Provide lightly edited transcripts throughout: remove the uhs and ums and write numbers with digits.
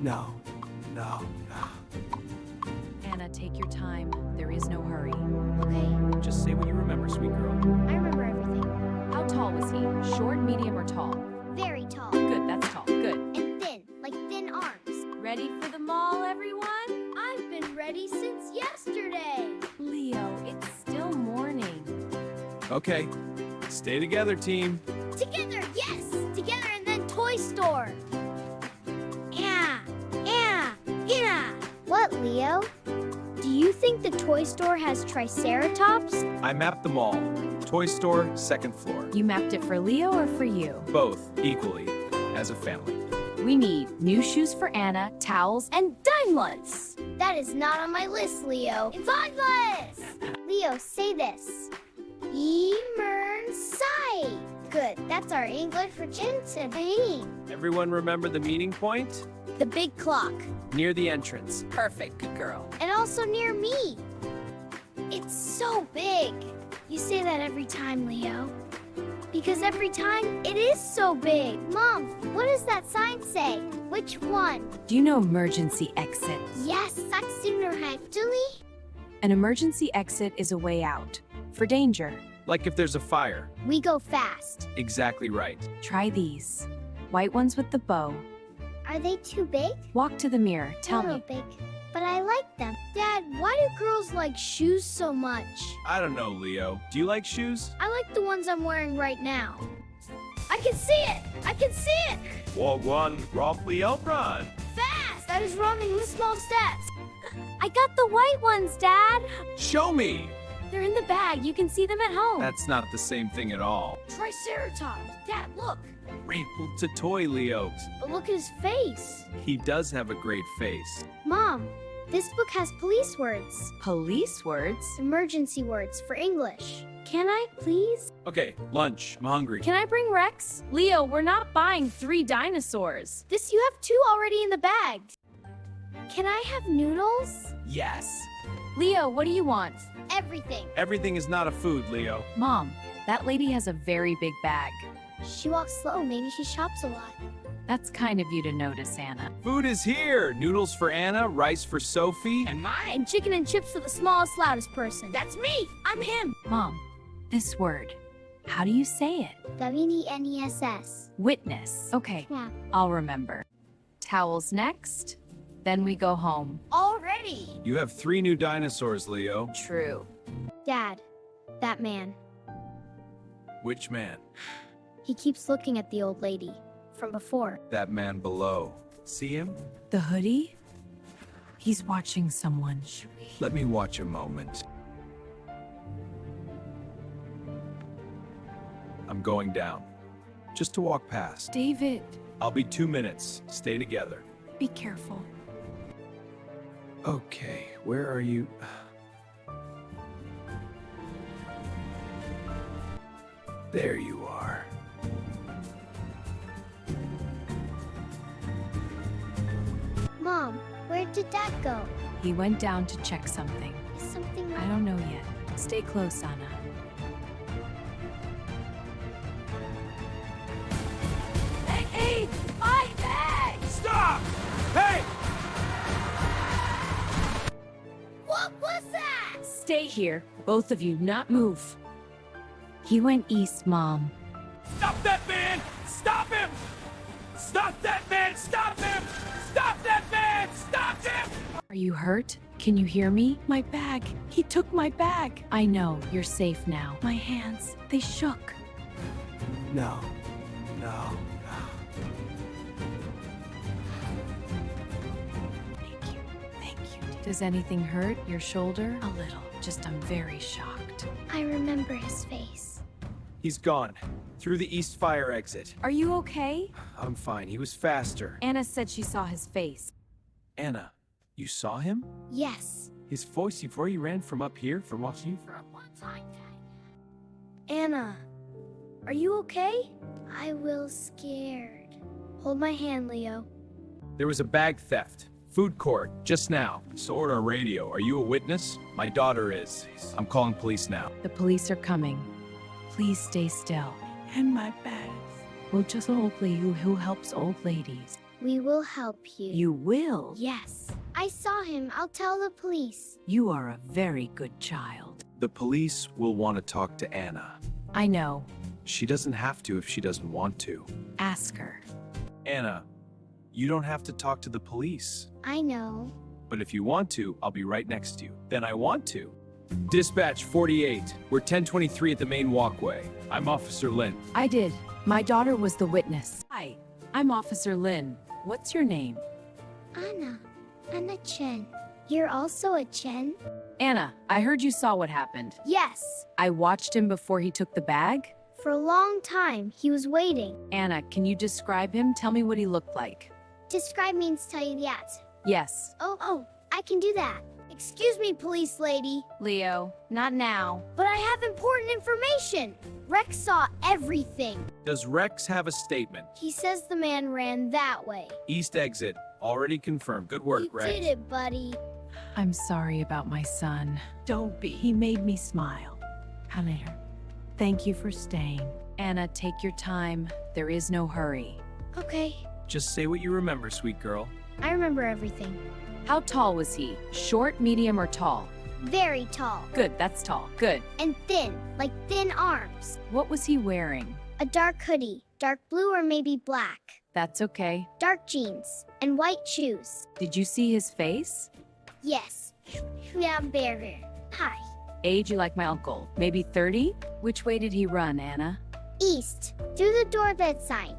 No. No. Anna, take your time. There is no hurry. Okay, Just say what you remember, sweet girl. I remember everything. How tall was he? Short, medium, or tall? Very tall. Good, that's tall. Good. And thin, like thin arms. Ready for the mall, everyone? I've been ready since yesterday. Leo, it's still morning. Okay. Stay together, team. Together, yes! Together and then toy store. Yeah, yeah, yeah. What, Leo? Do you think the toy store has triceratops? I mapped them all. Toy store, second floor. You mapped it for Leo or for you? Both, equally, as a family. We need new shoes for Anna, towels, and Daimlers. That is not on my list, Leo. Evangelist! Leo, say this. Emergency. Good, that's our English for Chen. Everyone remember the meeting point? The big clock. Near the entrance. Perfect, good girl. And also near me. It's so big. You say that every time, Leo. Because every time, it is so big. Mom, what does that sign say? Which one? Do you know emergency exit? Yes, that's sooner actually. An emergency exit is a way out. For danger. Like if there's a fire. We go fast. Exactly right. Try these. White ones with the bow. Are they too big? Walk to the mirror. Tell Little me. big. But I like them. Dad, why do girls like shoes so much? I don't know, Leo. Do you like shoes? I like the ones I'm wearing right now. I can see it! I can see it! Walk one, rock Leo, run. Fast! That is running with small steps. I got the white ones, Dad. Show me! They're in the bag. You can see them at home. That's not the same thing at all. Triceratops. Dad, look. It's a toy, Leo. But look at his face. He does have a great face. Mom, this book has police words. Police words? Emergency words for English. Can I, please? Okay, lunch. I'm hungry. Can I bring Rex? Leo, we're not buying 3 dinosaurs. You have 2 already in the bag. Can I have noodles? Yes. Leo, what do you want? Everything. Everything is not a food, Leo. Mom, that lady has a very big bag. She walks slow. Maybe she shops a lot. That's kind of you to notice, Anna. Food is here. Noodles for Anna, rice for Sophie, and And chicken and chips for the smallest, loudest person. That's me. I'm him. Mom, this word, how do you say it? WNESS. Witness. Okay, Yeah. I'll remember. Towels next, then we go home. Already. you have 3 new dinosaurs, Leo. True. Dad, that man. Which man? He keeps looking at the old lady from before. That man below. See him? The hoodie? He's watching someone. Let me watch a moment. I'm going down. Just to walk past. David, I'll be 2 minutes. Stay together. be careful. Okay, where are you? There you are. Mom, where did Dad go? He went down to check something. Is something I wrong? don't know yet. Stay close, Anna. Hey, my bag! Stop! Hey! What was that? Stay here, both of you, not move. He went east, Mom. Stop that man! Stop him! Stop that man! Stop him! Stop that man! Stop him! Are you hurt? Can you hear me? My bag. He took my bag. I know, you're safe now. My hands, they shook. No. No. Thank you. Thank you. Does anything hurt? Your shoulder? A little. Just I'm very shocked. I remember his face. He's gone. Through the east fire exit. Are you okay? I'm fine. He was faster. Anna said she saw his face. Anna, you saw him? Yes. His voice before he ran from up here from watching you? For a long time, Anna, are you okay? I will scared. Hold my hand, Leo. There was a bag theft. Food court, just now. Sword or radio. Are you a witness? My daughter is. I'm calling police now. The police are coming. Please stay still. And my bags. Well, just old lady who helps old ladies. We will help you. You will? Yes. I saw him. I'll tell the police. You are a very good child. The police will want to talk to Anna. I know. She doesn't have to if she doesn't want to. Ask her. Anna, you don't have to talk to the police. I know. But if you want to, I'll be right next to you. Then I want to. Dispatch 48. We're 1023 at the main walkway. I'm Officer Lin. I did. My daughter was the witness. Hi, I'm Officer Lin. What's your name? Anna. Anna Chen. You're also a Chen? Anna, I heard you saw what happened. Yes. I watched him before he took the bag. For a long time, he was waiting. Anna, can you describe him? Tell me what he looked like. Describe means tell you that. Yes. Oh, I can do that. Excuse me, police lady, Leo, not now. but I have important information. Rex saw everything. Does Rex have a statement? He says the man ran that way. East exit. Already confirmed. Good work, You Rex. did it, buddy. I'm sorry about my son. Don't be. He made me smile. Come here. Thank you for staying. Anna, take your time. There is no hurry. Okay, Just say what you remember, sweet girl. I remember everything. How tall was he? Short, medium, or tall? Very tall. Good, that's tall. Good. And thin, like thin arms. What was he wearing? A dark hoodie, dark blue or maybe black. That's okay. Dark jeans, and white shoes. Did you see his face? Yes. Yeah, bear. Hi. Age, you like my uncle. Maybe 30? Which way did he run, Anna? East, through the door that sign.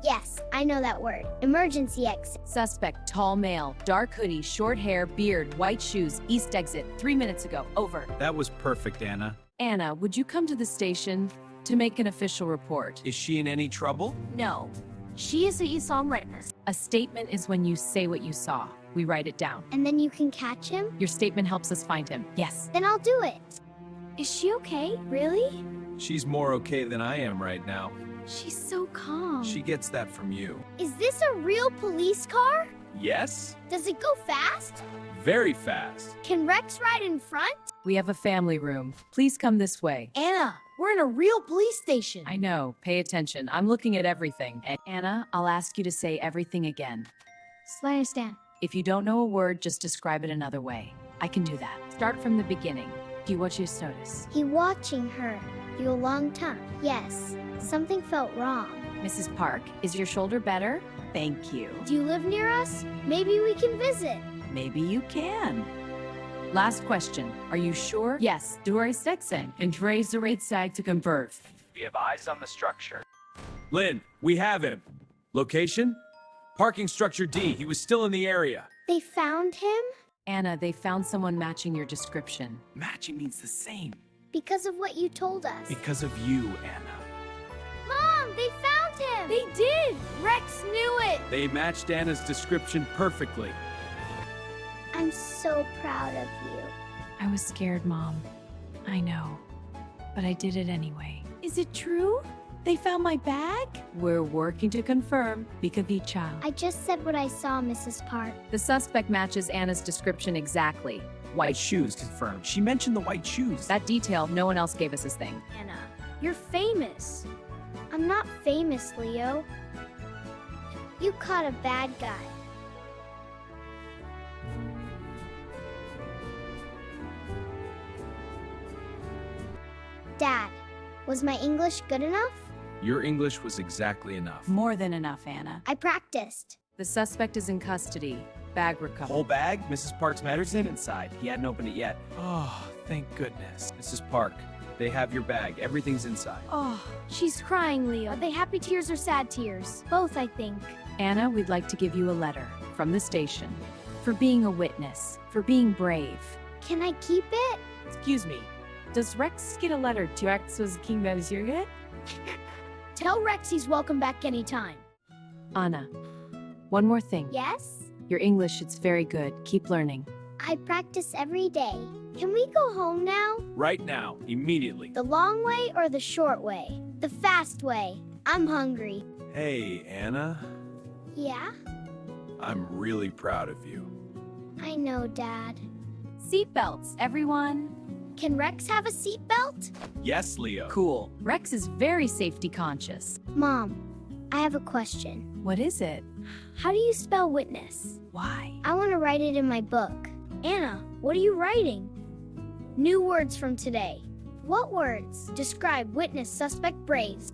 Yes, I know that word. Emergency exit. Suspect, tall male, dark hoodie, short hair, beard, white shoes, east exit. 3 minutes ago. Over. That was perfect, Anna. Anna, would you come to the station to make an official report? Is she in any trouble? No. She is a Isan witness. A statement is when you say what you saw. We write it down. And then you can catch him? Your statement helps us find him. Yes. Then I'll do it. Is she okay? Really? She's more okay than I am right now. She's so calm. She gets that from you. Is this a real police car? Yes? Does it go fast? Very fast. Can Rex ride in front? We have a family room. Please come this way. Anna, we're in a real police station. I know. Pay attention. I'm looking at everything. And Anna, I'll ask you to say everything again. I understand. If you don't know a word, just describe it another way. I can do that. Start from the beginning. Do what you notice. He watching her. You a long time. Yes. Something felt wrong. Mrs. Park, is your shoulder better? Thank you. Do you live near us? Maybe we can visit. Maybe you can. Last question. Are you sure? Yes. Du är sexen and raise the rate sag to convert. We have eyes on the structure. Lynn, we have him. Location? Parking structure D. He was still in the area. They found him? Anna, they found someone matching your description. Matching means the same. Because of what you told us. Because of you, Anna. Mom, they found him! They did! Rex knew it! They matched Anna's description perfectly. I'm so proud of you. I was scared, Mom. I know. But I did it anyway. Is it true? They found my bag? We're working to confirm. Because each child. I just said what I saw, Mrs. Park. The suspect matches Anna's description exactly. White shoes confirmed. She mentioned the white shoes. That detail, no one else gave us this thing. Anna, you're famous. I'm not famous, Leo. You caught a bad guy. Dad, was my English good enough? Your English was exactly enough. More than enough, Anna. I practiced. The suspect is in custody. Bag recovered. Whole bag? Mrs. Park's matter's inside. He hadn't opened it yet. Oh, thank goodness. Mrs. Park, they have your bag. Everything's inside. Oh, she's crying, Leo. Are they happy tears or sad tears? Both, I think. Anna, we'd like to give you a letter from the station for being a witness, for being brave. Can I keep it? Excuse me. Does Rex get a letter to Rex was king that is here yet? Tell Rex he's welcome back anytime. Anna, one more thing. Yes? Your English, it's very good. Keep learning. I practice every day. Can we go home now? Right now, immediately. The long way or the short way? The fast way. I'm hungry. Hey, Anna. Yeah? I'm really proud of you. I know, Dad. Seatbelts, everyone. Can Rex have a seatbelt? Yes, Leo. Cool. Rex is very safety conscious. Mom, I have a question. What is it? How do you spell witness? Why? I want to write it in my book. Anna, what are you writing? New words from today. What words? Describe witness suspect Braves.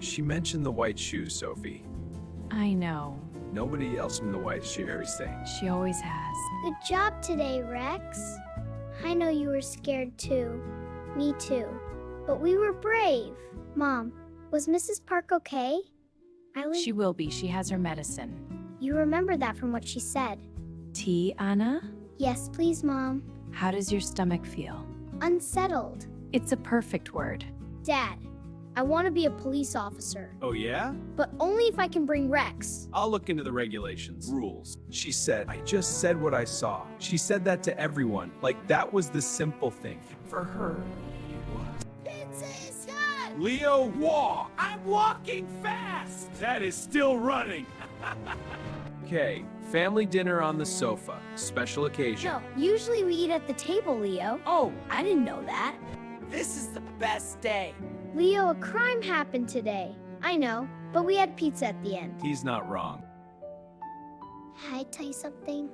She mentioned the white shoes, Sophie. I know. Nobody else in the white shoes thing. She always has. Good job today, Rex. I know you were scared too. Me too. But we were brave. Mom, was Mrs. Park okay? She will be. She has her medicine. You remember that from what she said. Tea, Anna? Yes, please, Mom. How does your stomach feel? Unsettled. It's a perfect word. Dad, I want to be a police officer, Oh yeah? but only if I can bring Rex. I'll look into the regulations. Rules. She said, I just said what I saw. She said that to everyone. Like that was the simple thing. For her, it was. It's hot! Leo, walk! I'm walking fast! That is still running. Okay, family dinner on the sofa. Special occasion. No, usually we eat at the table, Leo. Oh, I didn't know that. this is the best day. Leo, a crime happened today. I know, but we had pizza at the end. He's not wrong. I tell you something?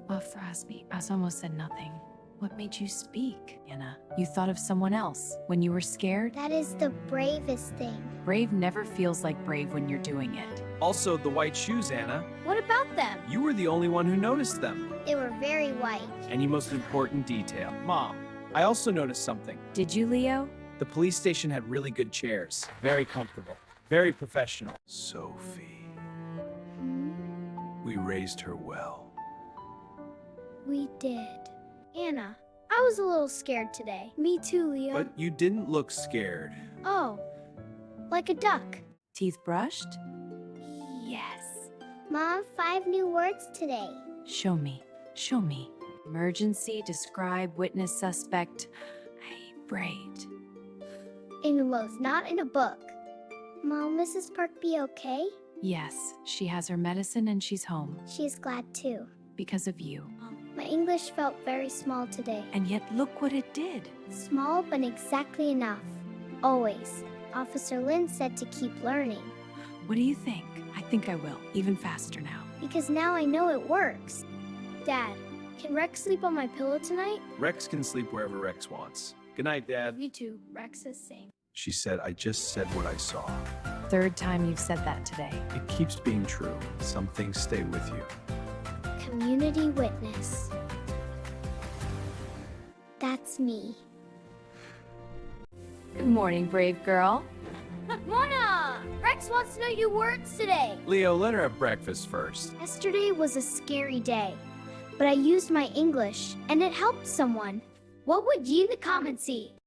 Frasby, I almost said nothing. What made you speak, Anna? You thought of someone else when you were scared? That is the bravest thing. Brave never feels like brave when you're doing it. Also, the white shoes, Anna. What about them? You were the only one who noticed them. They were very white. Any most important detail. Mom, I also noticed something. Did you, Leo? The police station had really good chairs. Very comfortable. Very professional. Sophie, Hmm? we raised her well. We did. Anna, I was a little scared today. Me too, Leo. But you didn't look scared. Oh, like a duck. Teeth brushed? Yes. Mom, 5 new words today. Show me. Show me. Emergency, describe, witness, suspect. Braid. In the most, not in a book. Mom, Mrs. Park be okay? Yes, she has her medicine and she's home. She's glad too. Because of you. My English felt very small today. And yet look what it did. Small, but exactly enough. Always. Officer Lin said to keep learning. What do you think? I think I will, even faster now. Because now I know it works. Dad, can Rex sleep on my pillow tonight? Rex can sleep wherever Rex wants. Good night, Dad. You too. Rex is same. She said, I just said what I saw. Third time you've said that today. It keeps being true. Some things stay with you. Community witness. That's me. Good morning, brave girl. Mona! Rex wants to know your words today. Leo, let her have breakfast first. Yesterday was a scary day, but I used my English and it helped someone. What would you in the comments see?